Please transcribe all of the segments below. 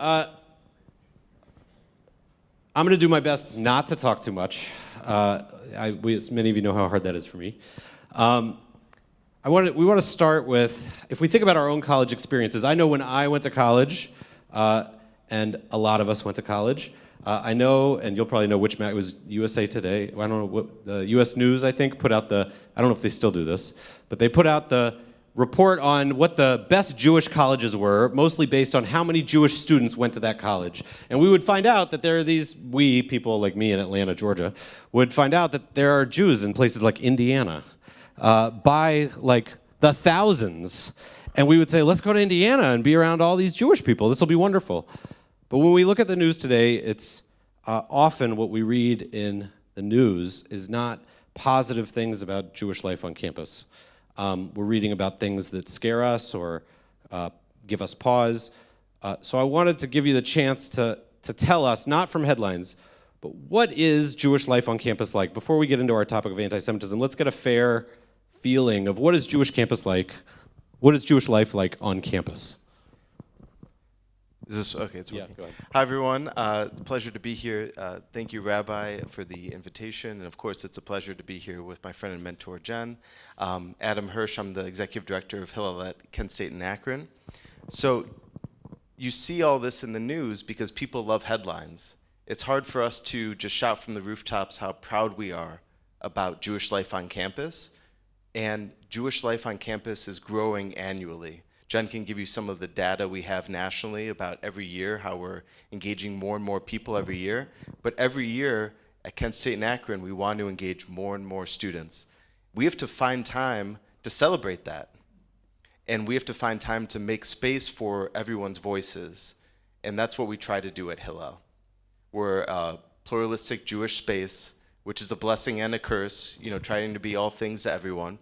I'm going to do my best not to talk too much. As many of you know how hard that is for me. We want to start with, if we think about our own college experiences. I know when I went to college, and a lot of us went to college. I know, and you'll probably know which it was USA Today. I don't know what the U.S. News, I think, put out I don't know if they still do this, but they put out the report on what the best Jewish colleges were, mostly based on how many Jewish students went to that college. And we would find out that there are people like me in Atlanta, Georgia, would find out that there are Jews in places like Indiana by like the thousands. And we would say, let's go to Indiana and be around all these Jewish people. This will be wonderful. But when we look at the news today, it's often what we read in the news is not positive things about Jewish life on campus. We're reading about things that scare us or give us pause. So I wanted to give you the chance to tell us, not from headlines, but what is Jewish life on campus like? Before we get into our topic of anti-Semitism, let's get a fair feeling of what is Jewish campus like? What is Jewish life like on campus? Is this okay? It's working. Yeah, go ahead. Hi, everyone. It's a pleasure to be here. Thank you, Rabbi, for the invitation. And of course, it's a pleasure to be here with my friend and mentor, Jen. Adam Hirsch, I'm the executive director of Hillel at Kent State in Akron. So you see all this in the news because people love headlines. It's hard for us to just shout from the rooftops how proud we are about Jewish life on campus. And Jewish life on campus is growing annually. Jen can give you some of the data we have nationally about every year, how we're engaging more and more people every year. But every year at Kent State and Akron, we want to engage more and more students. We have to find time to celebrate that. And we have to find time to make space for everyone's voices. And that's what we try to do at Hillel. We're a pluralistic Jewish space, which is a blessing and a curse, trying to be all things to everyone.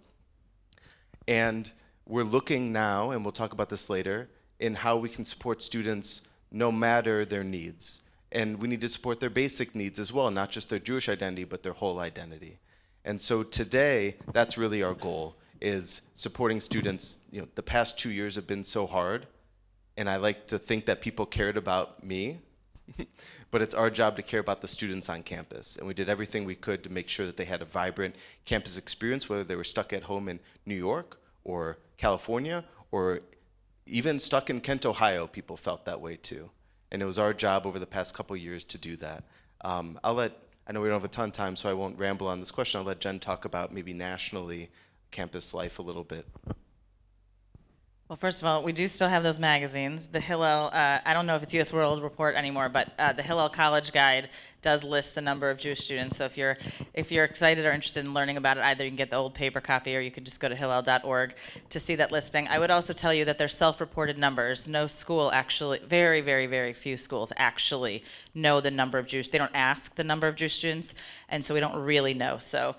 And we're looking now, and we'll talk about this later, in how we can support students no matter their needs. And we need to support their basic needs as well, not just their Jewish identity, but their whole identity. And so today, that's really our goal, is supporting students. The past 2 years have been so hard, and I like to think that people cared about me, but it's our job to care about the students on campus. And we did everything we could to make sure that they had a vibrant campus experience, whether they were stuck at home in New York, or California, or even stuck in Kent, Ohio, people felt that way too. And it was our job over the past couple years to do that. I know we don't have a ton of time, so I won't ramble on this question. I'll let Jen talk about maybe nationally campus life a little bit. Well, first of all, we do still have those magazines. The Hillel, I don't know if it's U.S. World Report anymore, but the Hillel College Guide does list the number of Jewish students. So if you're excited or interested in learning about it, either you can get the old paper copy or you can just go to hillel.org to see that listing. I would also tell you that they're self-reported numbers. No school actually, very, very, very few schools actually know the number of Jewish. They don't ask the number of Jewish students, and so we don't really know. So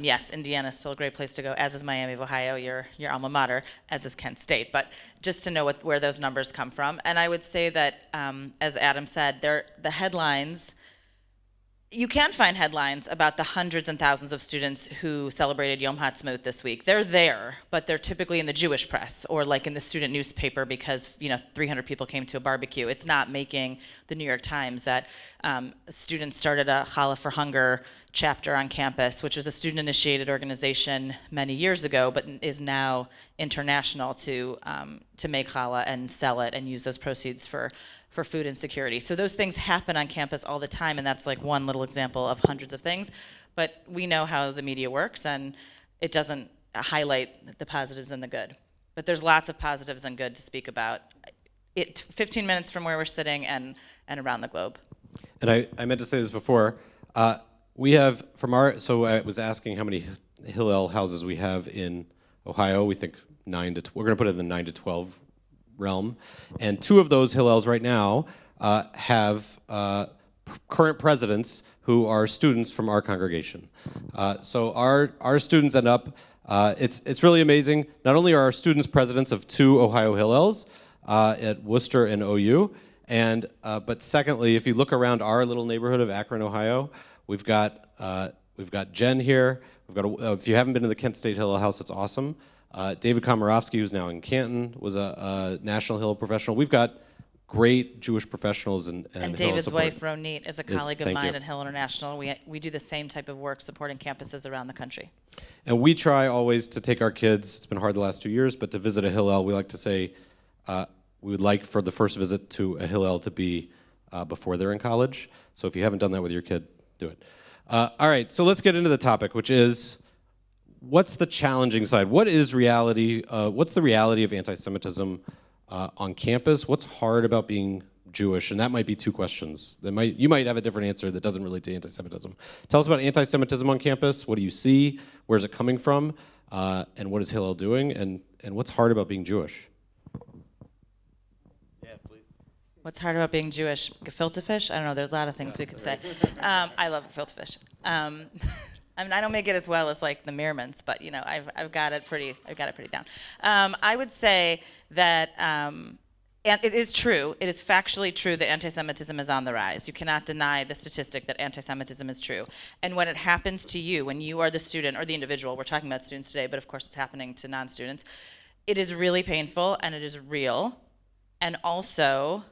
yes, Indiana is still a great place to go, as is Miami of Ohio, your alma mater, as is Kent State. But just to know where those numbers come from. And I would say that, as Adam said, the headlines, you can find headlines about the hundreds and thousands of students who celebrated Yom Ha'atzmaut this week. They're there, but they're typically in the Jewish press or like in the student newspaper because 300 people came to a barbecue. It's not making the New York Times that students started a Challah for Hunger chapter on campus, which was a student-initiated organization many years ago, but is now international to make challah and sell it and use those proceeds for food insecurity. So those things happen on campus all the time, and that's like one little example of hundreds of things. But we know how the media works, and it doesn't highlight the positives and the good. But there's lots of positives and good to speak about. 15 minutes from where we're sitting and around the globe. And I meant to say this before. We have, so I was asking how many Hillel houses we have in Ohio. We think 9 to 12. We're going to put it in the 9 to 12 realm. And 2 of those Hillels right now have current presidents who are students from our congregation. So our students end up, it's really amazing. Not only are our students presidents of 2 Ohio Hillels at Worcester and OU, but secondly, if you look around our little neighborhood of Akron, Ohio, we've got Jen here. If you haven't been to the Kent State Hillel house, it's awesome. David Komorowski, who's now in Canton, was a national Hillel professional. We've got great Jewish professionals and And Hillel David's support. wife, Ronit, is a colleague of thank mine you. at Hill International. We do the same type of work supporting campuses around the country. And we try always to take our kids, it's been hard the last 2 years, but to visit a Hillel, we like to say we would like for the first visit to a Hillel to be before they're in college. So if you haven't done that with your kid, do it. All right, so let's get into the topic, which is what's the challenging side? What is reality? What's the reality of anti-Semitism on campus? What's hard about being Jewish? And that might be two questions. You might have a different answer that doesn't relate to anti-Semitism. Tell us about anti-Semitism on campus. What do you see? Where's it coming from? And what is Hillel doing? And what's hard about being Jewish? Yeah, please. What's hard about being Jewish? Gefilte fish? I don't know. There's a lot of things we could say. I love gefilte fish. I mean, I don't make it as well as like the Meermans, but you know, I've got it pretty down. I would say that, and it is true. It is factually true that anti-Semitism is on the rise. You cannot deny the statistic that anti-Semitism is true. And when it happens to you, when you are the student or the individual, we're talking about students today, but of course it's happening to non-students. It is really painful and it is real, and also,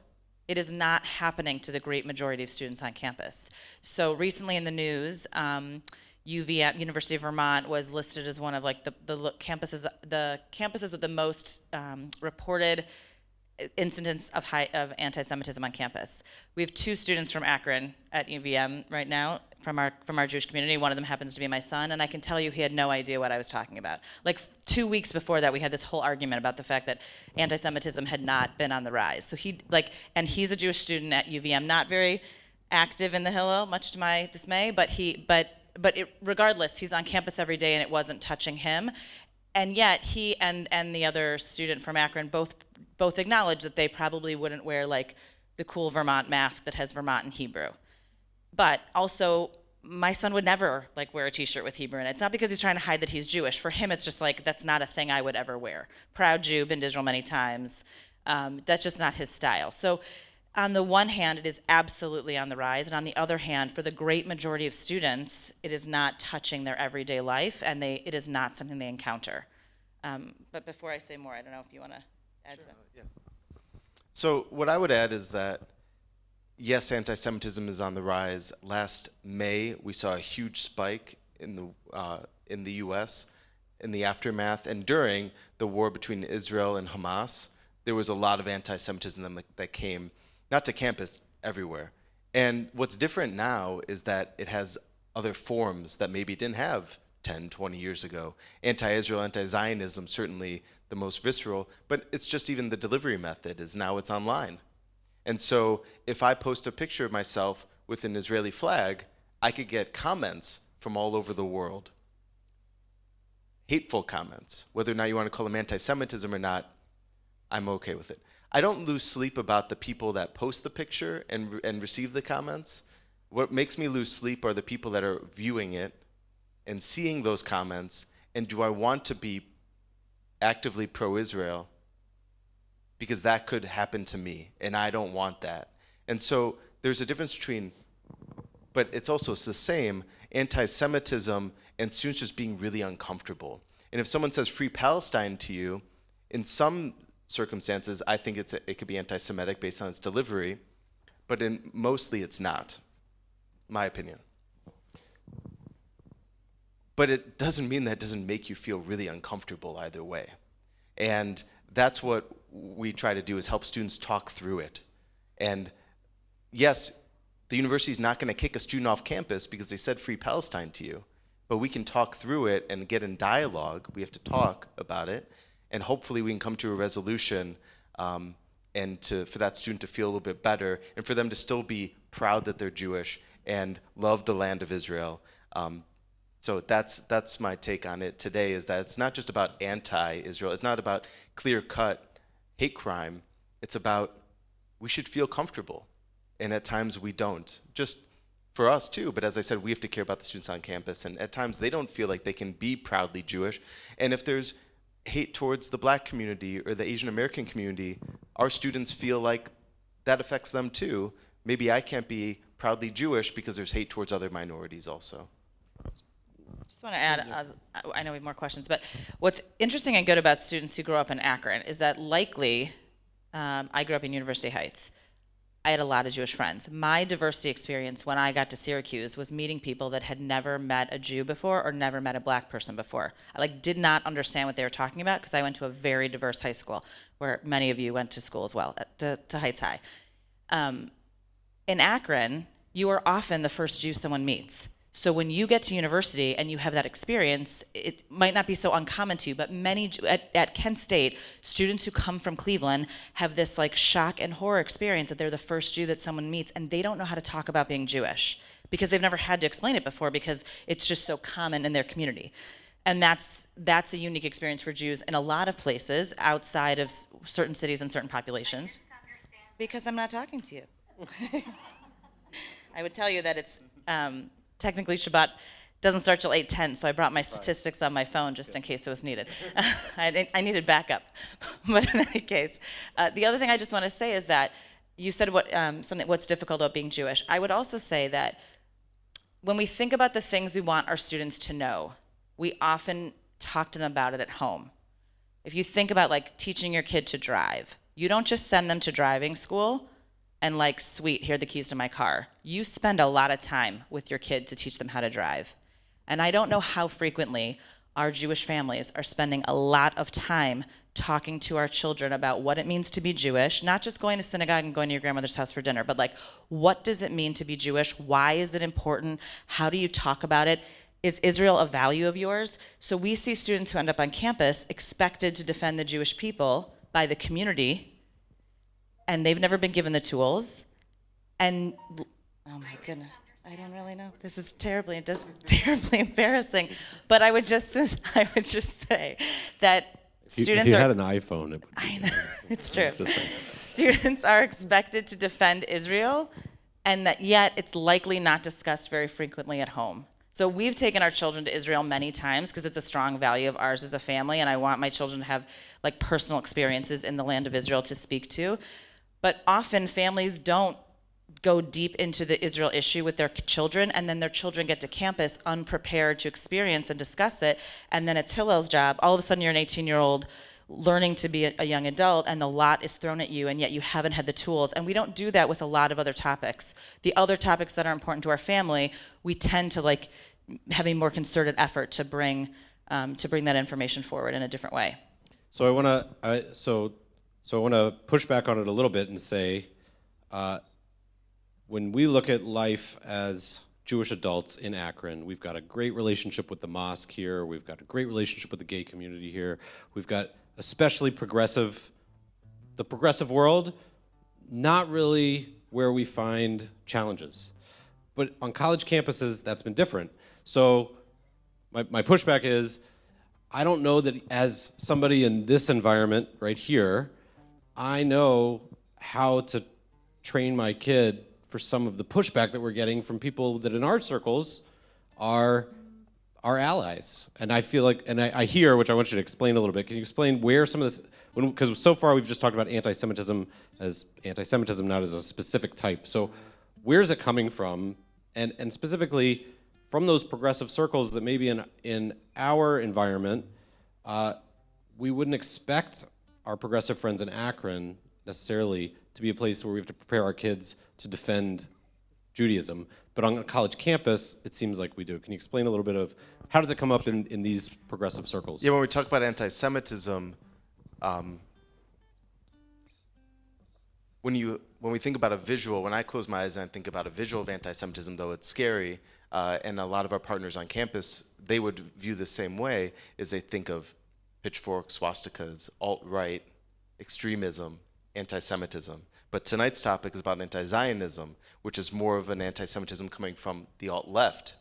it is not happening to the great majority of students on campus. So recently in the news, UVM, University of Vermont, was listed as one of like the campuses with the most reported incidents of anti-Semitism on campus. We have 2 students from Akron at UVM right now from our Jewish community. One of them happens to be my son, and I can tell you he had no idea what I was talking about. Like 2 weeks before that, we had this whole argument about the fact that anti-Semitism had not been on the rise. So and he's a Jewish student at UVM, not very active in the Hillel, much to my dismay, but regardless, he's on campus every day and it wasn't touching him. And yet he and the other student from Akron both acknowledge that they probably wouldn't wear like the cool Vermont mask that has Vermont in Hebrew. But also, my son would never like wear a t-shirt with Hebrew in it. It's not because he's trying to hide that he's Jewish. For him, it's just like, that's not a thing I would ever wear. Proud Jew, been to Israel many times. That's just not his style. So on the one hand, it is absolutely on the rise. And on the other hand, for the great majority of students, it is not touching their everyday life, and it is not something they encounter. But before I say more, I don't know if you want to add something. Yeah. So what I would add is that, yes, anti-Semitism is on the rise. Last May, we saw a huge spike in the U.S. in the aftermath and during the war between Israel and Hamas. There was a lot of anti-Semitism that came, not to campus, everywhere. And what's different now is that it has other forms that maybe it didn't have 10, 20 years ago. Anti-Israel, anti-Zionism, certainly the most visceral, but it's just even the delivery method is now it's online. And so if I post a picture of myself with an Israeli flag, I could get comments from all over the world. Hateful comments. Whether or not you want to call them anti-Semitism or not, I'm okay with it. I don't lose sleep about the people that post the picture and receive the comments. What makes me lose sleep are the people that are viewing it and seeing those comments, and do I want to be actively pro-Israel? Because that could happen to me, and I don't want that. And so there's a difference between, but it's also the same, anti-Semitism and students just being really uncomfortable. And if someone says Free Palestine to you, in some circumstances, I think it could be anti-Semitic based on its delivery, but mostly it's not, my opinion. But it doesn't mean that doesn't make you feel really uncomfortable either way. And that's what we try to do, is help students talk through it. And yes, the university is not going to kick a student off campus because they said Free Palestine to you, but we can talk through it and get in dialogue. We have to talk about it, and hopefully we can come to a resolution and for that student to feel a little bit better, and for them to still be proud that they're Jewish and love the land of Israel. So that's my take on it today, is that it's not just about anti-Israel. It's not about clear-cut hate crime. It's about we should feel comfortable, and at times we don't. Just for us too, but as I said, we have to care about the students on campus, and at times they don't feel like they can be proudly Jewish. And if there's hate towards the Black community or the Asian American community, our students feel like that affects them too. Maybe I can't be proudly Jewish because there's hate towards other minorities also. Just want to add, I know we have more questions, but what's interesting and good about students who grow up in Akron is that likely, I grew up in University Heights, I had a lot of Jewish friends. My diversity experience when I got to Syracuse was meeting people that had never met a Jew before or never met a black person before. I did not understand what they were talking about because I went to a very diverse high school where many of you went to school as well, to Heights High. In Akron, you are often the first Jew someone meets. So when you get to university and you have that experience, it might not be so uncommon to you, but many, at Kent State, students who come from Cleveland have this shock and horror experience that they're the first Jew that someone meets, and they don't know how to talk about being Jewish because they've never had to explain it before because it's just so common in their community. And that's a unique experience for Jews in a lot of places outside of certain cities and certain populations. Because I'm not talking to you. I would tell you that it's technically Shabbat doesn't start till 8:10, so I brought my statistics on my phone just in case it was needed. I needed backup. But in any case, the other thing I just want to say is that you said what's difficult about being Jewish. I would also say that when we think about the things we want our students to know, we often talk to them about it at home. If you think about teaching your kid to drive, you don't just send them to driving school and sweet, here are the keys to my car. You spend a lot of time with your kid to teach them how to drive. And I don't know how frequently our Jewish families are spending a lot of time talking to our children about what it means to be Jewish, not just going to synagogue and going to your grandmother's house for dinner, but what does it mean to be Jewish? Why is it important? How do you talk about it? Is Israel a value of yours? So we see students who end up on campus expected to defend the Jewish people by the community, and they've never been given the tools. And, oh my goodness, I don't really know. This is terribly embarrassing. But I would just say that students if you are. had an iPhone, it would be, I know, it's true. Students are expected to defend Israel, and that yet it's likely not discussed very frequently at home. So we've taken our children to Israel many times because it's a strong value of ours as a family, and I want my children to have personal experiences in the land of Israel to speak to. But often families don't go deep into the Israel issue with their children, and then their children get to campus unprepared to experience and discuss it, and then it's Hillel's job. All of a sudden you're an 18-year-old learning to be a young adult, and the lot is thrown at you, and yet you haven't had the tools. And we don't do that with a lot of other topics. The other topics that are important to our family, we tend to have a more concerted effort to bring that information forward in a different way. So I want to push back on it a little bit and say, when we look at life as Jewish adults in Akron, we've got a great relationship with the mosque here. We've got a great relationship with the gay community here. We've got especially the progressive world, not really where we find challenges. But on college campuses, that's been different. So my pushback is, I don't know that as somebody in this environment right here, I know how to train my kid for some of the pushback that we're getting from people that in our circles are our allies. And I feel I hear, which I want you to explain a little bit. Can you explain where some of this, because so far we've just talked about anti-Semitism as anti-Semitism, not as a specific type. So where's it coming from? And specifically from those progressive circles that maybe in our environment, we wouldn't expect our progressive friends in Akron necessarily to be a place where we have to prepare our kids to defend Judaism. But on a college campus, it seems like we do. Can you explain a little bit of how does it come up in these progressive circles? Yeah, when we talk about anti-Semitism, when we think about a visual, when I close my eyes and I think about a visual of anti-Semitism, though it's scary, and a lot of our partners on campus, they would view the same way, is they think of pitchforks, swastikas, alt-right, extremism, anti-Semitism. But tonight's topic is about anti-Zionism, which is more of an anti-Semitism coming from the alt-left.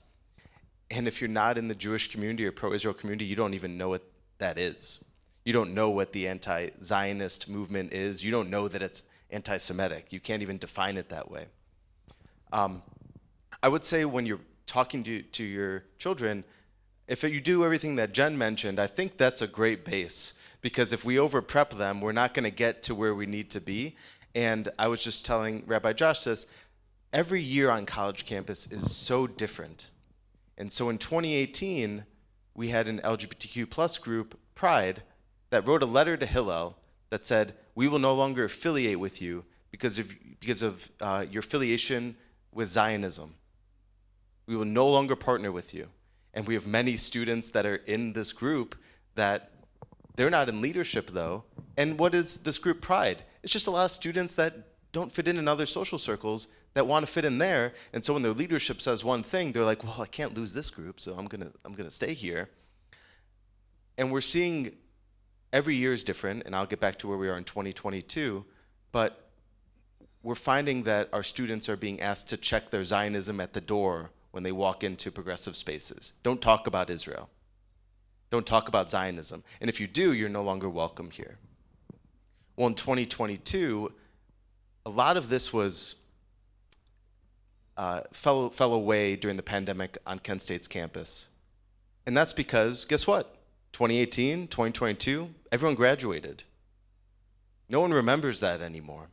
And if you're not in the Jewish community or pro-Israel community, you don't even know what that is. You don't know what the anti-Zionist movement is. You don't know that it's anti-Semitic. You can't even define it that way. I would say when you're talking to your children, if you do everything that Jen mentioned, I think that's a great base. Because if we over-prep them, we're not going to get to where we need to be. And I was just telling Rabbi Josh this, every year on college campus is so different. And so in 2018, we had an LGBTQ plus group, Pride, that wrote a letter to Hillel that said, we will no longer affiliate with you because of your affiliation with Zionism. We will no longer partner with you. And we have many students that are in this group that they're not in leadership, though. And what is this group Pride? It's just a lot of students that don't fit in other social circles that want to fit in there. And so when their leadership says one thing, they're like, well, I can't lose this group, so I'm gonna stay here. And we're seeing every year is different, and I'll get back to where we are in 2022, but we're finding that our students are being asked to check their Zionism at the door when they walk into progressive spaces. Don't talk about Israel. Don't talk about Zionism. And if you do, you're no longer welcome here. Well, in 2022, a lot of this was fell away during the pandemic on Kent State's campus. And that's because, guess what? 2018, 2022, everyone graduated. No one remembers that anymore.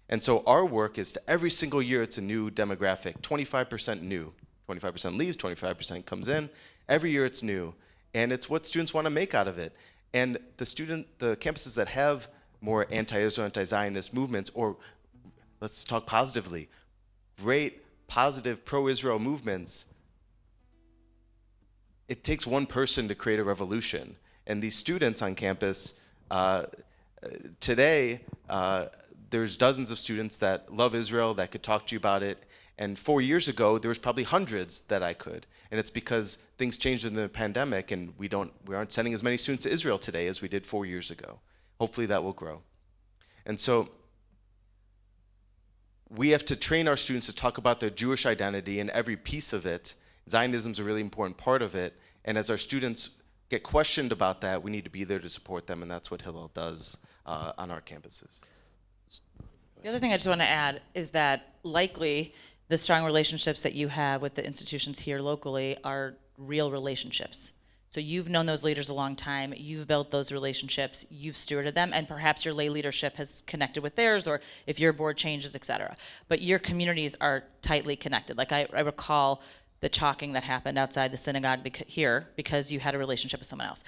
And so our work is to every single year, it's a new demographic, 25% new. 25% leaves, 25% comes in. Every year it's new. And it's what students want to make out of it. And the campuses that have more anti-Israel, anti-Zionist movements, or let's talk positively, great, positive, pro-Israel movements, it takes one person to create a revolution. And these students on campus, today, there's dozens of students that love Israel, that could talk to you about it. And 4 years ago, there was probably hundreds that I could. And it's because things changed in the pandemic, and we aren't sending as many students to Israel today as we did 4 years ago. Hopefully that will grow. And so we have to train our students to talk about their Jewish identity and every piece of it. Zionism is a really important part of it. And as our students get questioned about that, we need to be there to support them, and that's what Hillel does on our campuses. The other thing I just want to add is that likely the strong relationships that you have with the institutions here locally are real relationships. So you've known those leaders a long time, you've built those relationships, you've stewarded them, and perhaps your lay leadership has connected with theirs, or if your board changes, et cetera. But your communities are tightly connected. Like I recall the chalking that happened outside the synagogue here because you had a relationship with someone else.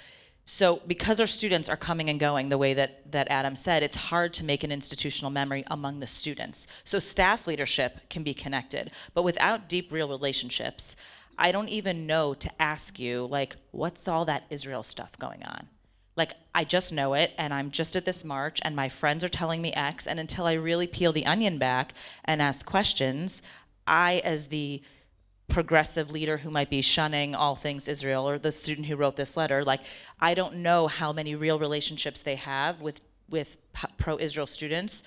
So because our students are coming and going the way that Adam said, it's hard to make an institutional memory among the students. So staff leadership can be connected, but without deep, real relationships, I don't even know to ask you, like, what's all that Israel stuff going on? Like, I just know it, and I'm just at this march, and my friends are telling me X, and until I really peel the onion back and ask questions, I, as the progressive leader who might be shunning all things Israel, or the student who wrote this letter, like, I don't know how many real relationships they have with pro-Israel students.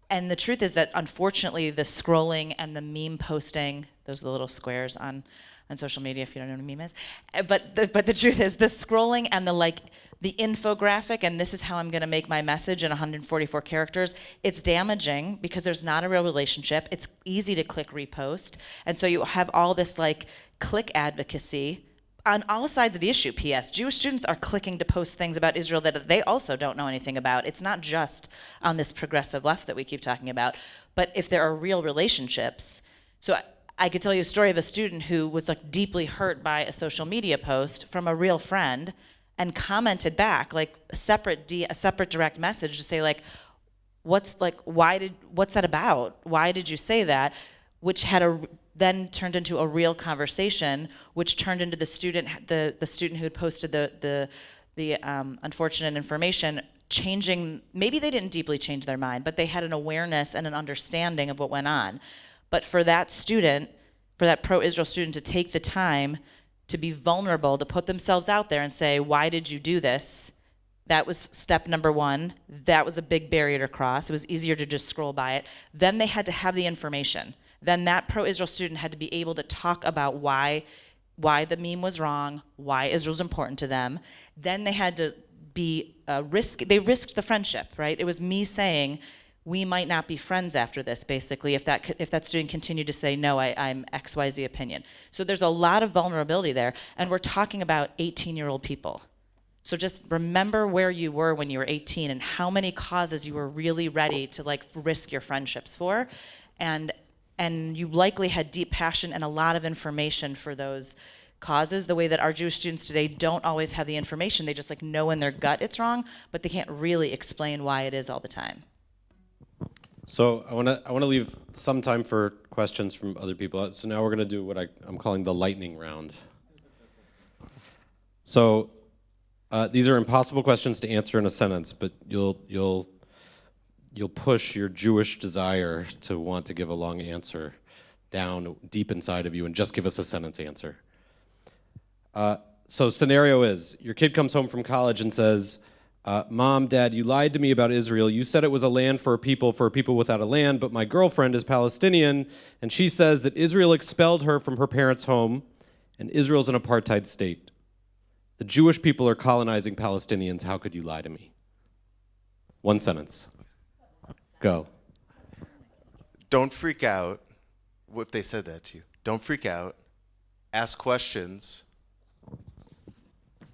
And the truth is that, unfortunately, the scrolling and the meme posting, those are the little squares on social media, if you don't know what a meme is. But the truth is, the scrolling and the infographic, and this is how I'm gonna make my message in 144 characters, it's damaging because there's not a real relationship. It's easy to click repost. And so you have all this click advocacy on all sides of the issue. P.S. Jewish students are clicking to post things about Israel that they also don't know anything about. It's not just on this progressive left that we keep talking about, but if there are real relationships. So I could tell you a story of a student who was deeply hurt by a social media post from a real friend and commented back a separate direct message to say what's that about? Why did you say that? Which had then turned into a real conversation, which turned into the student who had posted the unfortunate information changing. Maybe they didn't deeply change their mind, but they had an awareness and an understanding of what went on. But for that student, for that pro-Israel student to take the time to be vulnerable, to put themselves out there and say, why did you do this? That was step number one. That was a big barrier to cross. It was easier to just scroll by it. Then they had to have the information. Then that pro-Israel student had to be able to talk about why the meme was wrong, why Israel's important to them. Then they had to be they risked the friendship, right? It was me saying, we might not be friends after this, basically, if that student continued to say, no, I'm XYZ opinion. So there's a lot of vulnerability there, and we're talking about 18-year-old people. So just remember where you were when you were 18 and how many causes you were really ready to risk your friendships for, and you likely had deep passion and a lot of information for those causes, the way that our Jewish students today don't always have the information. They just know in their gut it's wrong, but they can't really explain why it is all the time. So I want to leave some time for questions from other people. So now we're going to do what I'm calling the lightning round. So these are impossible questions to answer in a sentence, but you'll push your Jewish desire to want to give a long answer down deep inside of you and just give us a sentence answer. So scenario is, your kid comes home from college and says, Mom, Dad, you lied to me about Israel. You said it was a land for a people without a land, but my girlfriend is Palestinian, and she says that Israel expelled her from her parents' home, and Israel's an apartheid state. The Jewish people are colonizing Palestinians. How could you lie to me? One sentence. Go. Don't freak out if they said that to you. Don't freak out. Ask questions.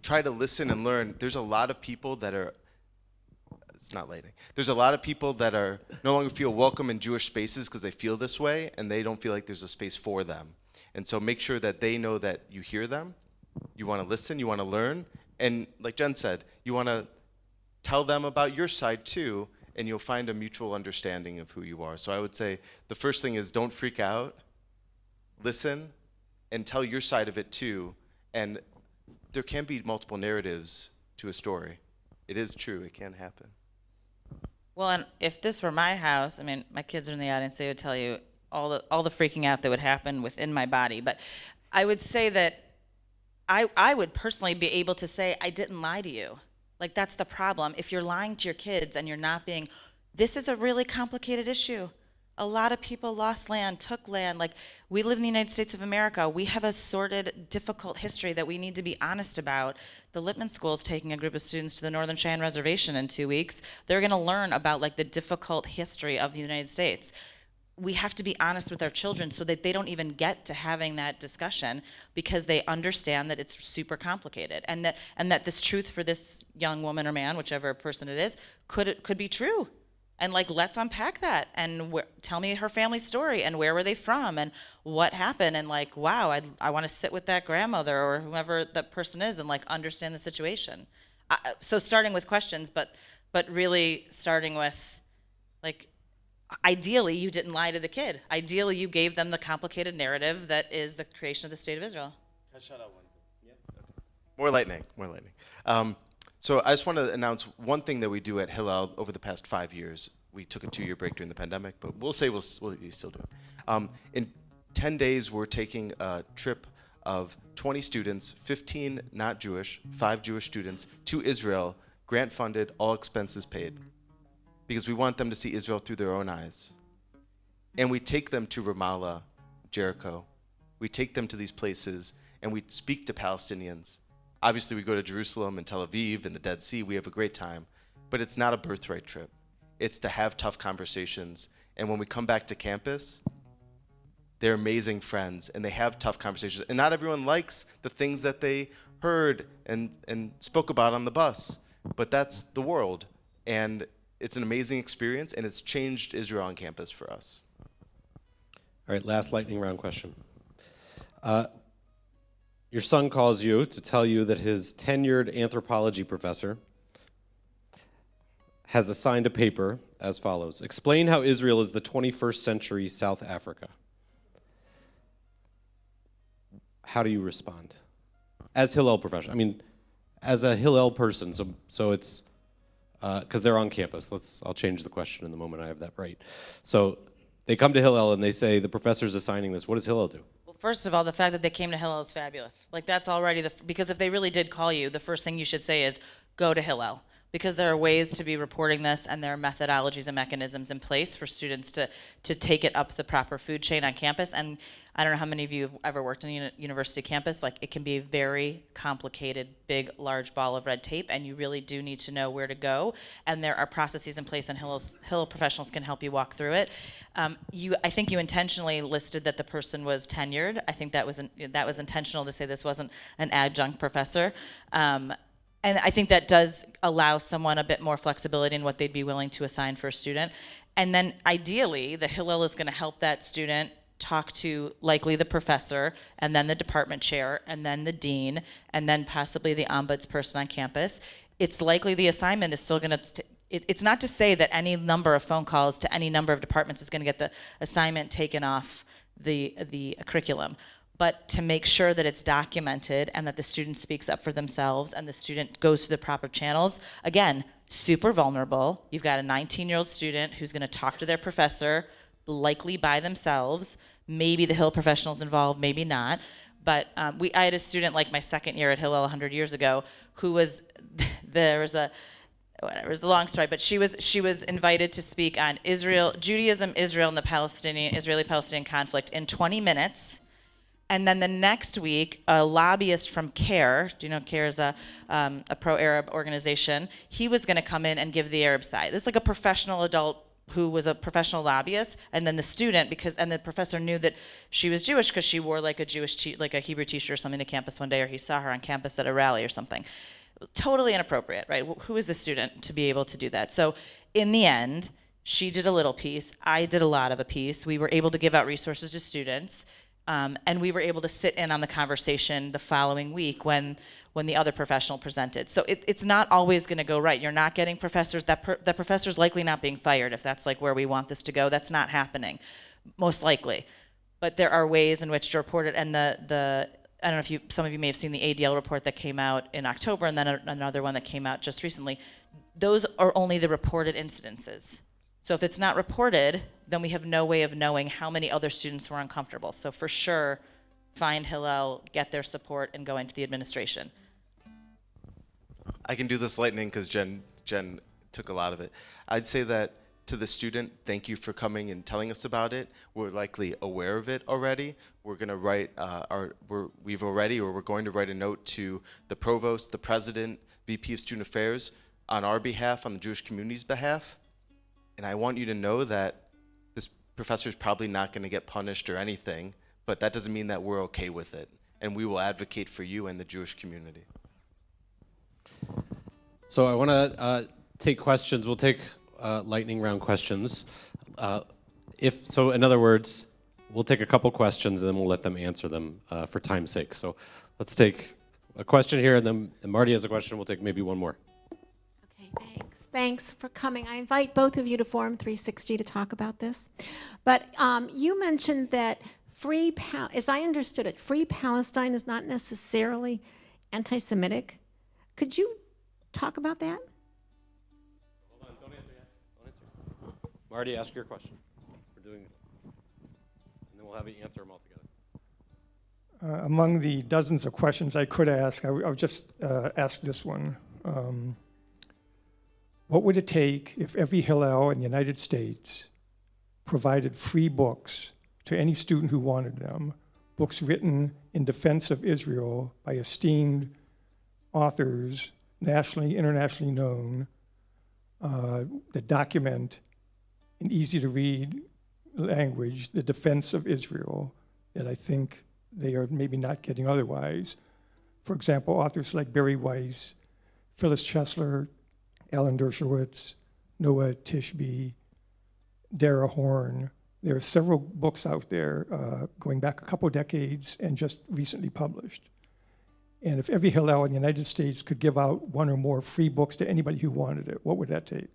Try to listen and learn. There's a lot of people that are, it's not lightning. There's a lot of people that are no longer feel welcome in Jewish spaces because they feel this way and they don't feel like there's a space for them. And so make sure that they know that you hear them, you want to listen, you want to learn, and like Jen said, you want to tell them about your side too, and you'll find a mutual understanding of who you are. So I would say the first thing is don't freak out, listen, and tell your side of it too. And there can be multiple narratives to a story. It is true, it can happen. Well, and if this were my house, I mean, my kids are in the audience, they would tell you all the freaking out that would happen within my body. But I would say that I would personally be able to say, I didn't lie to you. Like, that's the problem. If you're lying to your kids and you're not being, this is a really complicated issue. A lot of people lost land, took land. Like, we live in the United States of America. We have a sordid, difficult history that we need to be honest about. The Lippman School is taking a group of students to the Northern Cheyenne Reservation in 2 weeks. They're going to learn about, like, the difficult history of the United States. We have to be honest with our children so that they don't even get to having that discussion because they understand that it's super complicated and that this truth for this young woman or man, whichever person it is, could be true. And like, let's unpack that and tell me her family story and where were they from and what happened, and like, wow, I want to sit with that grandmother or whoever that person is and like understand the situation. So starting with questions, but really starting with, like, ideally you didn't lie to the kid. Ideally you gave them the complicated narrative that is the creation of the State of Israel. Can I shout out one thing? Yeah. Okay. More lightning. So I just want to announce one thing that we do at Hillel over the past 5 years. We took a 2-year break during the pandemic, but we'll still do it. In 10 days, we're taking a trip of 20 students, 15 not Jewish, 5 Jewish students, to Israel, grant funded, all expenses paid, because we want them to see Israel through their own eyes. And we take them to Ramallah, Jericho. We take them to these places, and we speak to Palestinians. Obviously, we go to Jerusalem and Tel Aviv and the Dead Sea. We have a great time. But it's not a birthright trip. It's to have tough conversations. And when we come back to campus, they're amazing friends, and they have tough conversations. And not everyone likes the things that they heard and spoke about on the bus. But that's the world. And it's an amazing experience, and it's changed Israel on campus for us. All right, last lightning round question. Your son calls you to tell you that his tenured anthropology professor has assigned a paper as follows. Explain how Israel is the 21st century South Africa. How do you respond? As Hillel professor, I mean, as a Hillel person, so it's, because they're on campus. I'll change the question in the moment I have that right. So they come to Hillel and they say, the professor's assigning this. What does Hillel do? First of all, the fact that they came to Hillel is fabulous. Like, that's already because if they really did call you, the first thing you should say is go to Hillel, because there are ways to be reporting this and there are methodologies and mechanisms in place for students to take it up the proper food chain on campus. And I don't know how many of you have ever worked on a university campus. Like, it can be a very complicated, big, large ball of red tape, and you really do need to know where to go. And there are processes in place, and Hillel professionals can help you walk through it. I think you intentionally listed that the person was tenured. I think that was intentional to say this wasn't an adjunct professor. And I think that does allow someone a bit more flexibility in what they'd be willing to assign for a student. And then ideally, the Hillel is going to help that student talk to likely the professor, and then the department chair, and then the dean, and then possibly the ombudsperson on campus. It's likely the assignment is still going to It's not to say that any number of phone calls to any number of departments is going to get the assignment taken off the curriculum, but to make sure that it's documented and that the student speaks up for themselves and the student goes through the proper channels. Again, super vulnerable. You've got a 19-year-old student who's going to talk to their professor, likely by themselves. Maybe the Hill professionals involved, maybe not. But I had a student like my second year at Hillel 100 years ago who was, it was a long story, but she was invited to speak on Judaism, Israel, and the Israeli-Palestinian conflict in 20 minutes. And then the next week, a lobbyist from CARE, do you know CARE is a pro-Arab organization, he was going to come in and give the Arab side. This is like a professional adult who was a professional lobbyist, and then the student, and the professor knew that she was Jewish because she wore like like a Hebrew t-shirt or something to campus one day, or he saw her on campus at a rally or something. Totally inappropriate, right? Who is the student to be able to do that? So in the end, she did a little piece, I did a lot of a piece. We were able to give out resources to students, and we were able to sit in on the conversation the following week when the other professional presented. So it's not always going to go right. You're not getting professors, that professor's likely not being fired if that's like where we want this to go. That's not happening, most likely. But there are ways in which to report it, and I don't know if some of you may have seen the ADL report that came out in October, and then another one that came out just recently. Those are only the reported incidences. So if it's not reported, then we have no way of knowing how many other students were uncomfortable. So for sure, find Hillel, get their support, and go into the administration. I can do this lightning because Jen took a lot of it. I'd say that to the student, thank you for coming and telling us about it. We're likely aware of it already. We're going to write, we're going to write a note to the provost, the president, VP of Student Affairs on our behalf, on the Jewish community's behalf. And I want you to know that this professor is probably not going to get punished or anything, but that doesn't mean that we're okay with it. And we will advocate for you and the Jewish community. So I want to take questions. We'll take lightning round questions. In other words, we'll take a couple questions and then we'll let them answer them for time's sake. So let's take a question here, and then Marty has a question. We'll take maybe one more. Okay, thanks. Thanks for coming. I invite both of you to Forum 360 to talk about this. But you mentioned that as I understood it, Free Palestine is not necessarily anti-Semitic. Could you talk about that? Hold on, don't answer yet. Don't answer. Marty, ask your question. We're doing it. And then we'll have you answer them all together. Among the dozens of questions I could ask, I would just ask this one. What would it take if every Hillel in the United States provided free books to any student who wanted them, books written in defense of Israel by esteemed authors, nationally, internationally known, that document in easy-to-read language the defense of Israel that I think they are maybe not getting otherwise. For example, authors like Barry Weiss, Phyllis Chesler, Alan Dershowitz, Noah Tishby, Dara Horn. There are several books out there going back a couple decades and just recently published. And if every Hillel in the United States could give out one or more free books to anybody who wanted it, what would that take?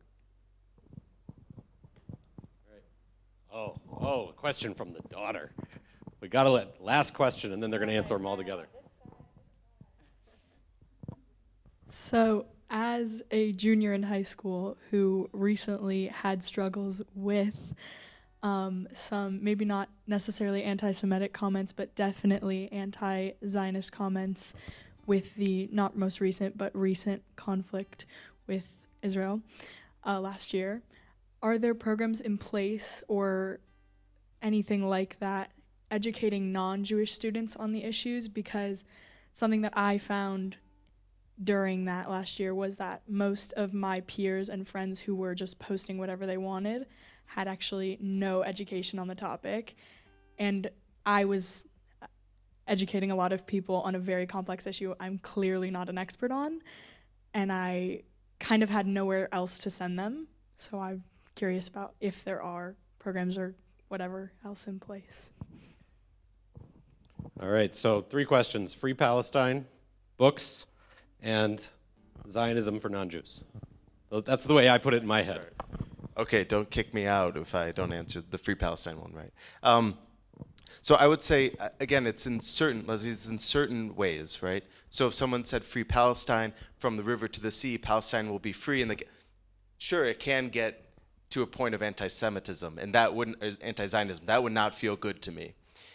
Oh, a question from the daughter. We got to last question, and then they're going to answer them all together. So, as a junior in high school who recently had struggles with some, maybe not necessarily anti-Semitic comments, but definitely anti-Zionist comments with the not most recent, but recent conflict with Israel last year, are there programs in place or anything like that educating non-Jewish students on the issues? Because something that I found during that last year was that most of my peers and friends who were just posting whatever they wanted had actually no education on the topic. And I was educating a lot of people on a very complex issue I'm clearly not an expert on, and I kind of had nowhere else to send them. So I'm curious about if there are programs or whatever else in place. All right, so 3 questions. Free Palestine, books, and Zionism for non-Jews. That's the way I put it in my head. Okay, don't kick me out if I don't answer the Free Palestine one right. So I would say, again, it's in certain ways, right? So if someone said Free Palestine, from the river to the sea, Palestine will be free, and sure, it can get to a point of anti-Semitism, and that wouldn't, or anti-Zionism, that would not feel good to me.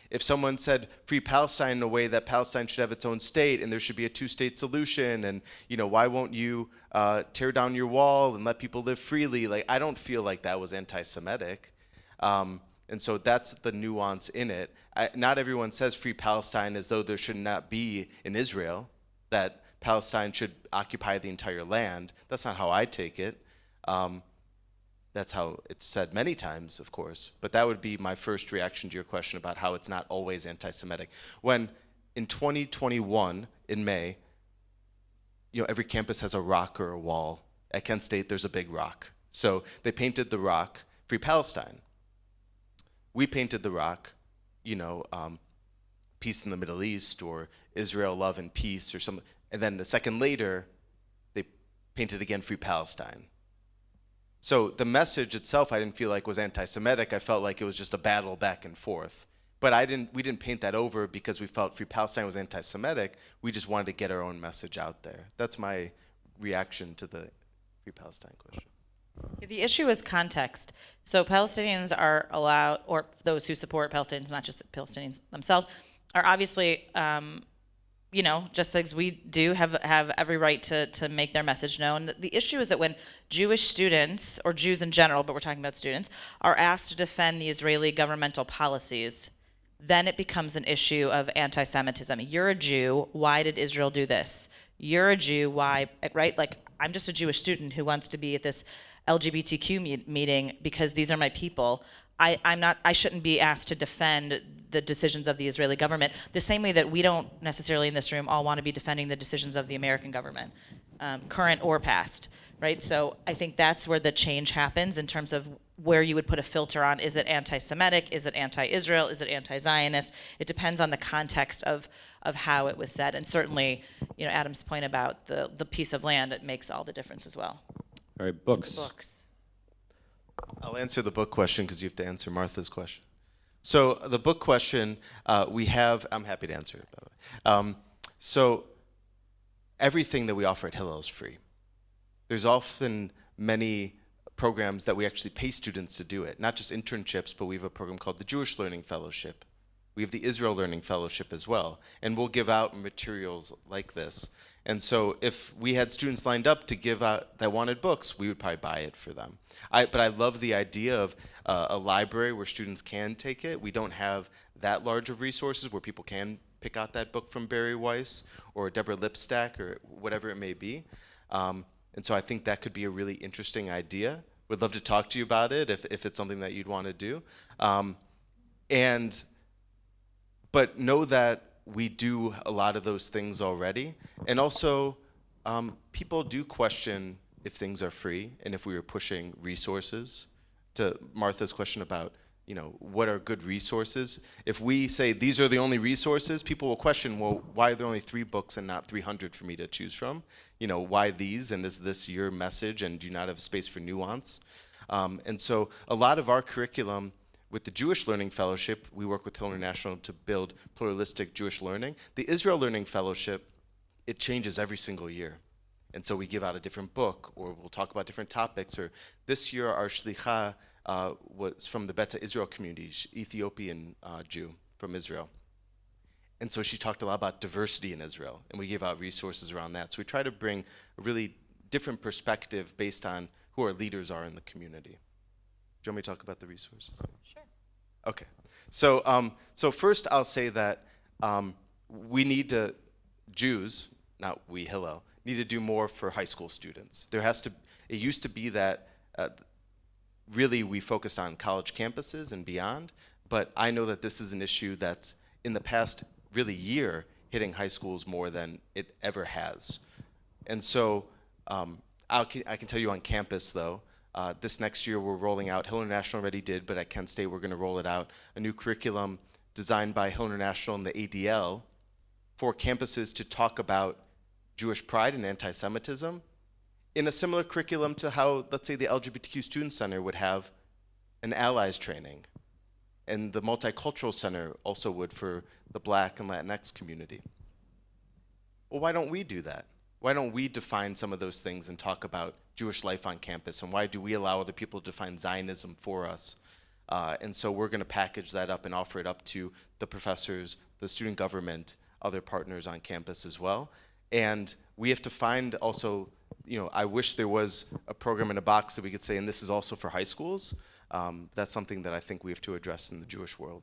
If someone said Free Palestine in a way that Palestine should have its own state and there should be a two-state solution, and why won't you tear down your wall and let people live freely? Like, I don't feel like that was anti-Semitic. And so that's the nuance in it. Not everyone says Free Palestine as though there should not be an Israel, that Palestine should occupy the entire land. That's not how I take it. That's how it's said many times, of course. But that would be my first reaction to your question about how it's not always anti-Semitic. When in 2021, in May, every campus has a rock or a wall. At Kent State, there's a big rock. So they painted the rock, Free Palestine. We painted the rock, peace in the Middle East, or Israel, love and peace, or something. And then a second later, they painted again Free Palestine. So the message itself I didn't feel like was anti-Semitic. I felt like it was just a battle back and forth. But we didn't paint that over because we felt Free Palestine was anti-Semitic. We just wanted to get our own message out there. That's my reaction to the Free Palestine question. The issue is context. So Palestinians are allowed, or those who support Palestinians, not just the Palestinians themselves, are obviously, just as we do, have every right to make their message known. The issue is that when Jewish students, or Jews in general, but we're talking about students, are asked to defend the Israeli governmental policies, then it becomes an issue of anti-Semitism. You're a Jew, why did Israel do this? You're a Jew, why, right? Like, I'm just a Jewish student who wants to be at this LGBTQ meeting because these are my people. I shouldn't be asked to defend the decisions of the Israeli government, the same way that we don't necessarily in this room all want to be defending the decisions of the American government, current or past, right? So I think that's where the change happens in terms of where you would put a filter on, is it anti-Semitic, is it anti-Israel, is it anti-Zionist? It depends on the context of how it was said. And certainly, Adam's point about the piece of land, it makes all the difference as well. All right, books. I'll answer the book question because you have to answer Martha's question. So the book question, I'm happy to answer it, by the way. So everything that we offer at Hillel is free. There's often many programs that we actually pay students to do it, not just internships, but we have a program called the Jewish Learning Fellowship. We have the Israel Learning Fellowship as well, and we'll give out materials like this. And so if we had students lined up to give out that wanted books, we would probably buy it for them. But I love the idea of a library where students can take it. We don't have that large of resources where people can pick out that book from Barry Weiss or Deborah Lipstack or whatever it may be. And so I think that could be a really interesting idea. Would love to talk to you about it if it's something that you'd want to do. But know that we do a lot of those things already. And also, people do question if things are free and if we are pushing resources. To Martha's question about, what are good resources? If we say these are the only resources, people will question, well, why are there only 3 books and not 300 for me to choose from? Why these? And is this your message? And do you not have space for nuance? And so a lot of our curriculum with the Jewish Learning Fellowship, we work with Hill International to build pluralistic Jewish learning. The Israel Learning Fellowship, it changes every single year. And so we give out a different book, or we'll talk about different topics. Or this year, our shlicha was from the Beta Israel community, Ethiopian Jew from Israel. And so she talked a lot about diversity in Israel, and we gave out resources around that. So we try to bring a really different perspective based on who our leaders are in the community. Do you want me to talk about the resources? Sure. Okay. So first I'll say that we need to, Jews, not we Hillel, need to do more for high school students. It used to be that really we focused on college campuses and beyond, but I know that this is an issue that's in the past really year hitting high schools more than it ever has. And so I can tell you on campus though, this next year we're rolling out, Hill International already did, but at Kent State we're going to roll it out, a new curriculum designed by Hill International and the ADL for campuses to talk about Jewish pride and anti-Semitism in a similar curriculum to how, let's say, the LGBTQ Student Center would have an allies training, and the Multicultural Center also would for the Black and Latinx community. Well, why don't we do that? Why don't we define some of those things and talk about Jewish life on campus, and why do we allow other people to define Zionism for us? And so we're going to package that up and offer it up to the professors, the student government, other partners on campus as well. And we have to find also, I wish there was a program in a box that we could say, and this is also for high schools. That's something that I think we have to address in the Jewish world.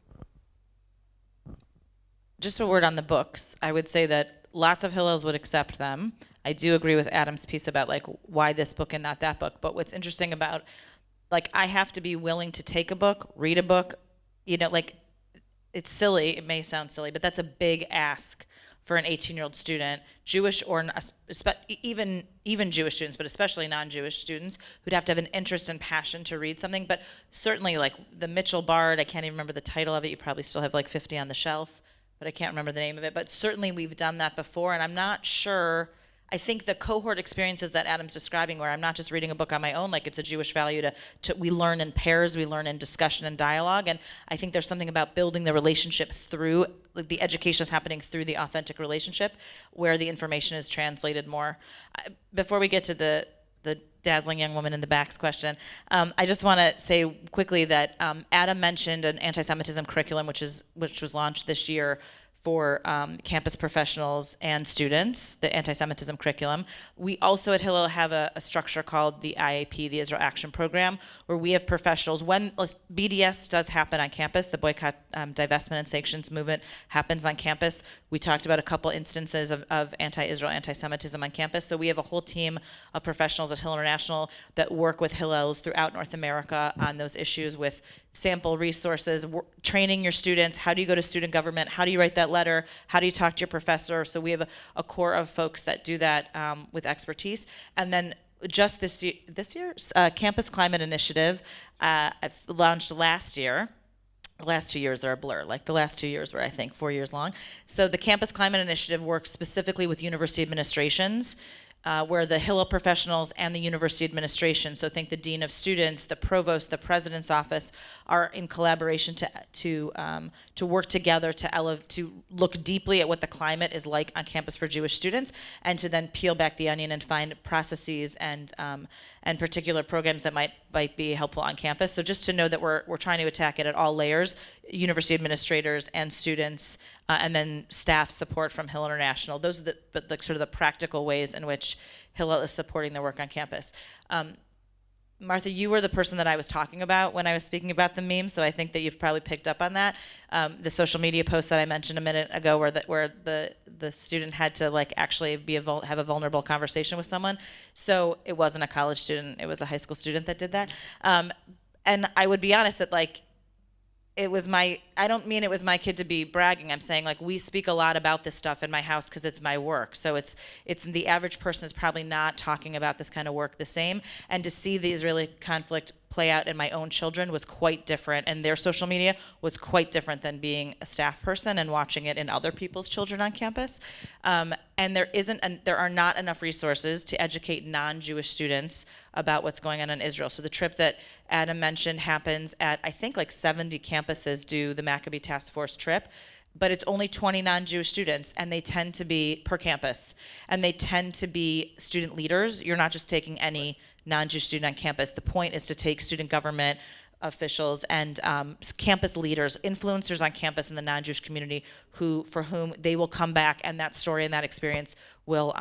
Just a word on the books. I would say that lots of Hillels would accept them. I do agree with Adam's piece about like why this book and not that book. But what's interesting about, like, I have to be willing to take a book, read a book, like, it's silly, it may sound silly, but that's a big ask for an 18-year-old student, Jewish or even Jewish students, but especially non-Jewish students, who'd have to have an interest and passion to read something. But certainly, like the Mitchell Bard, I can't even remember the title of it. You probably still have like 50 on the shelf, but I can't remember the name of it. But certainly we've done that before, and I'm not sure. I think the cohort experiences that Adam's describing, where I'm not just reading a book on my own, like it's a Jewish value to we learn in pairs, we learn in discussion and dialogue, and I think there's something about building the relationship through, like the education is happening through the authentic relationship, where the information is translated more. Before we get to the dazzling young woman in the back's question, I just want to say quickly that Adam mentioned an anti-Semitism curriculum, which was launched this year for campus professionals and students, the Anti-Semitism Curriculum. We also at Hillel have a structure called the IAP, the Israel Action Program, where we have professionals. When BDS does happen on campus, the Boycott, Divestment, and Sanctions movement happens on campus. We talked about a couple instances of anti-Israel, anti-Semitism on campus. So we have a whole team of professionals at Hillel International that work with Hillels throughout North America on those issues with sample resources, training your students. How do you go to student government? How do you write that letter? How do you talk to your professor? So we have a core of folks that do that with expertise. And then just this year, Campus Climate Initiative launched last year. The last 2 years are a blur. Like the last 2 years were, I think, 4 years long. So the Campus Climate Initiative works specifically with university administrations, where the Hillel professionals and the university administration, so think the dean of students, the provost, the president's office, are in collaboration to work together to look deeply at what the climate is like on campus for Jewish students, and to then peel back the onion and find processes and particular programs that might be helpful on campus. So just to know that we're trying to attack it at all layers, university administrators and students, and then staff support from Hillel International. Those are the sort of the practical ways in which Hillel is supporting their work on campus. Martha, you were the person that I was talking about when I was speaking about the meme, so I think that you've probably picked up on that. The social media post that I mentioned a minute ago, where the student had to like actually have a vulnerable conversation with someone. So it wasn't a college student; it was a high school student that did that. And I would be honest that like, I don't mean it was my kid to be bragging. I'm saying like we speak a lot about this stuff in my house because it's my work. So it's the average person is probably not talking about this kind of work the same. And to see the Israeli conflict play out in my own children was quite different, and their social media was quite different than being a staff person and watching it in other people's children on campus. And there are not enough resources to educate non-Jewish students about what's going on in Israel. So the trip that Adam mentioned happens at, I think, like 70 campuses do the Maccabee Task Force trip, but it's only 20 non-Jewish students, and they tend to be per campus, and they tend to be student leaders. You're not just taking any non-Jewish student on campus. The point is to take student government officials and campus leaders, influencers on campus in the non-Jewish community, for whom they will come back, and that story and that experience will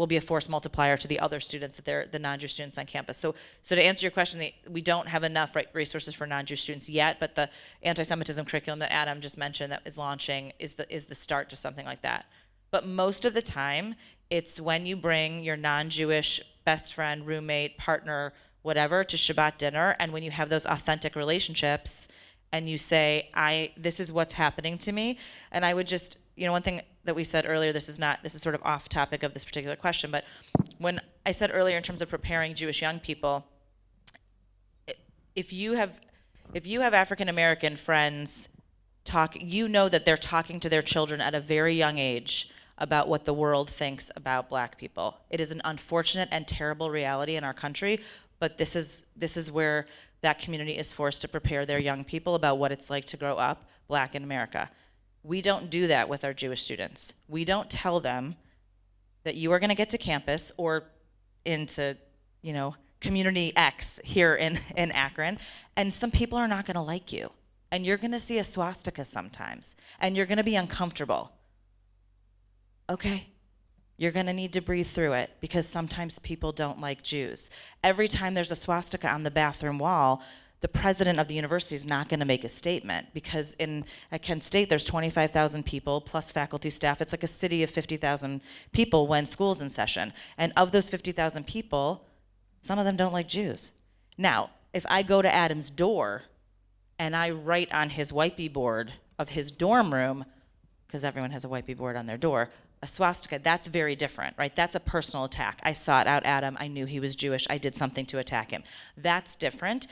be a force multiplier to the other students, the non-Jewish students on campus. So to answer your question, we don't have enough resources for non-Jewish students yet, but the anti-Semitism curriculum that Adam just mentioned that is launching is the start to something like that. But most of the time, it's when you bring your non-Jewish best friend, roommate, partner, whatever, to Shabbat dinner, and when you have those authentic relationships, and you say, this is what's happening to me. And I would just, one thing that we said earlier, this is sort of off topic of this particular question, but when I said earlier in terms of preparing Jewish young people, if you have African American friends that they're talking to their children at a very young age about what the world thinks about black people. It is an unfortunate and terrible reality in our country, but this is where that community is forced to prepare their young people about what it's like to grow up black in America. We don't do that with our Jewish students. We don't tell them that you are going to get to campus or into, community X here in Akron, and some people are not going to like you. And you're going to see a swastika sometimes, and you're going to be uncomfortable. Okay? You're going to need to breathe through it, because sometimes people don't like Jews. Every time there's a swastika on the bathroom wall, the president of the university is not going to make a statement, because at Kent State there's 25,000 people plus faculty staff. It's like a city of 50,000 people when school's in session. And of those 50,000 people, some of them don't like Jews. Now, if I go to Adam's door and I write on his whitey board of his dorm room, because everyone has a whitey board on their door, a swastika, that's very different, right? That's a personal attack. I sought out Adam. I knew he was Jewish. I did something to attack him. That's different.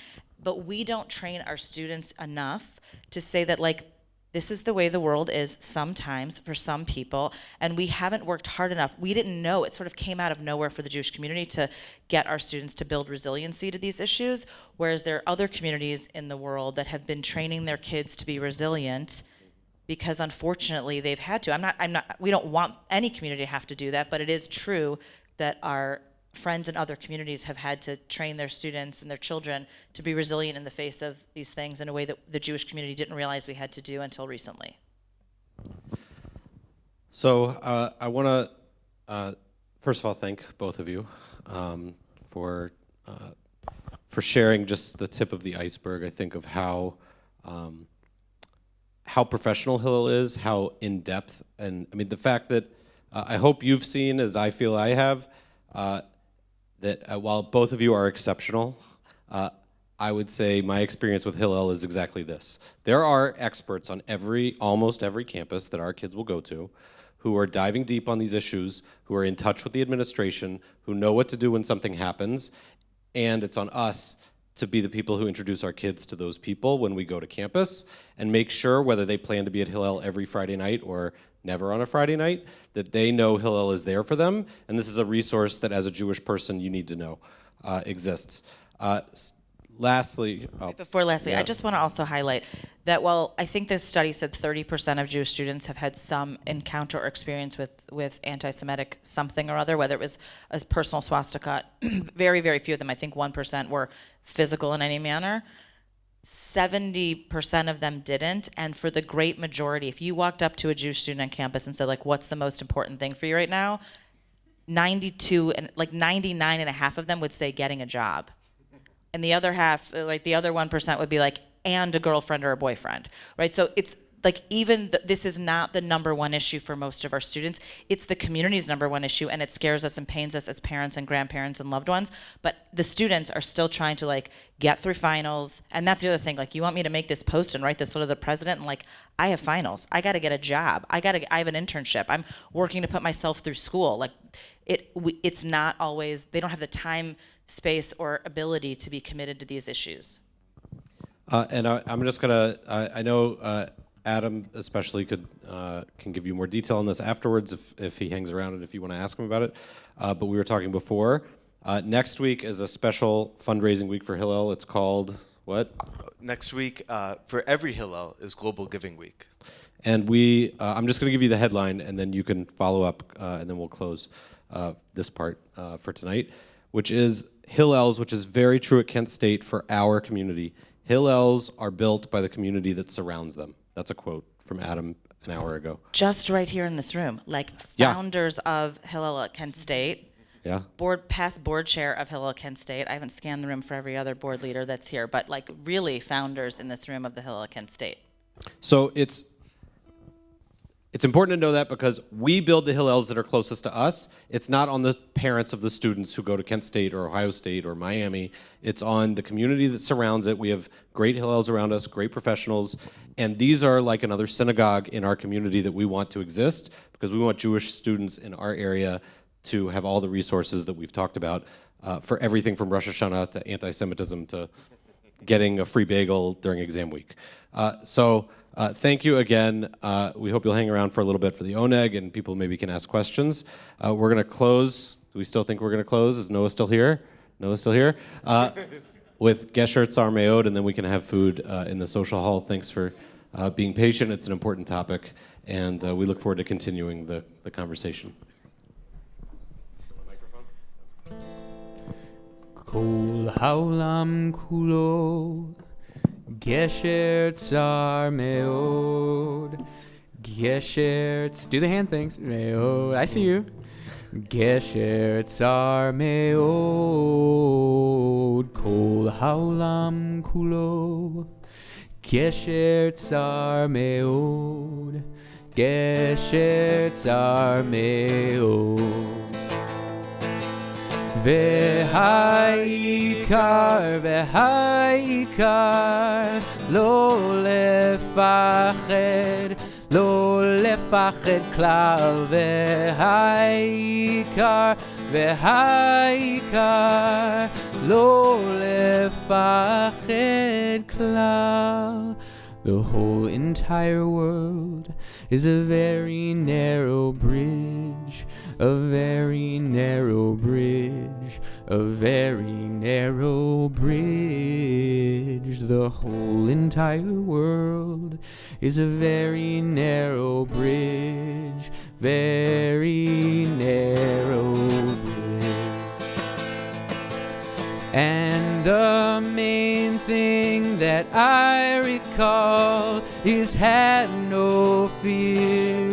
But we don't train our students enough to say that, this is the way the world is sometimes for some people, and we haven't worked hard enough. We didn't know. It sort of came out of nowhere for the Jewish community to get our students to build resiliency to these issues, whereas there are other communities in the world that have been training their kids to be resilient because unfortunately they've had to. We don't want any community to have to do that, but it is true that our friends in other communities have had to train their students and their children to be resilient in the face of these things in a way that the Jewish community didn't realize we had to do until recently. So I want to, first of all, thank both of you for sharing just the tip of the iceberg, I think, of how professional Hillel is, how in-depth, and I mean, the fact that I hope you've seen, as I feel I have, that while both of you are exceptional, I would say my experience with Hillel is exactly this. There are experts on almost every campus that our kids will go to who are diving deep on these issues, who are in touch with the administration, who know what to do when something happens, and it's on us to be the people who introduce our kids to those people when we go to campus and make sure, whether they plan to be at Hillel every Friday night or never on a Friday night, that they know Hillel is there for them, and this is a resource that as a Jewish person you need to know exists. Lastly, I just want to also highlight that while I think this study said 30% of Jewish students have had some encounter or experience with anti-Semitic something or other, whether it was a personal swastika, very, very few of them, I think 1% were physical in any manner. 70% of them didn't, and for the great majority, if you walked up to a Jewish student on campus and said, what's the most important thing for you right now, 99.5% of them would say getting a job. And the other half, the other 1% would be and a girlfriend or a boyfriend, right? So it's this is not the number one issue for most of our students. It's the community's number one issue, and it scares us and pains us as parents and grandparents and loved ones. But the students are still trying to get through finals, and that's the other thing. You want me to make this post and write this letter to the president, and I have finals. I got to get a job. I have an internship. I'm working to put myself through school. It's not always. They don't have the time, space, or ability to be committed to these issues. And I'm just gonna. I know. Adam especially can give you more detail on this afterwards if he hangs around and if you want to ask him about it. But we were talking before. Next week is a special fundraising week for Hillel. It's called what? Next week for every Hillel is Global Giving Week. And I'm just going to give you the headline, and then you can follow up, and then we'll close this part for tonight, which is Hillels, which is very true at Kent State for our community. Hillels are built by the community that surrounds them. That's a quote from Adam an hour ago. Just right here in this room, founders of Hillel at Kent State. Yeah. Past board chair of Hillel at Kent State. I haven't scanned the room for every other board leader that's here, but really founders in this room of the Hillel at Kent State. So it's important to know that because we build the Hillels that are closest to us. It's not on the parents of the students who go to Kent State or Ohio State or Miami. It's on the community that surrounds it. We have great Hillels around us, great professionals, and these are like another synagogue in our community that we want to exist because we want Jewish students in our area to have all the resources that we've talked about for everything from Rosh Hashanah to anti-Semitism to getting a free bagel during exam week. So Thank you again. We hope you'll hang around for a little bit for the Oneg, and people maybe can ask questions. We're going to close. Do we still think we're going to close? Is Noah still here? Noah's still here? With Gesher Tsar Meod, and then we can have food in the social hall. Thanks for being patient. It's an important topic, and we look forward to continuing the conversation. Kol haolam kulo Gesher Tsar Meod. Gesher, do the hand things. Meod, I see you. Gesher Tsar Meod. Kol haolam kulo. Gesher Tsar Meod. Gesher Tsar Meod. והעיקר, לא לפחד, לא לפחד כלל. והעיקר, לא לפחד כלל. The whole entire world is a very narrow bridge, a very narrow bridge, a very narrow bridge. The whole entire world is a very narrow bridge, very narrow bridge. And the main thing that I recall is have no fear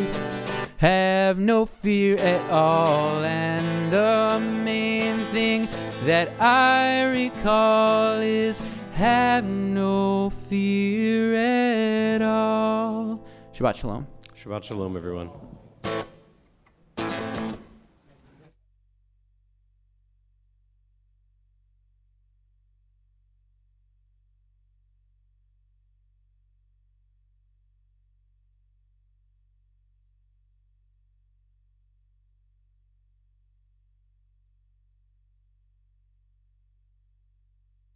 at all. And the main thing that I recall is have no fear at all. Shabbat Shalom. Shabbat Shalom, everyone.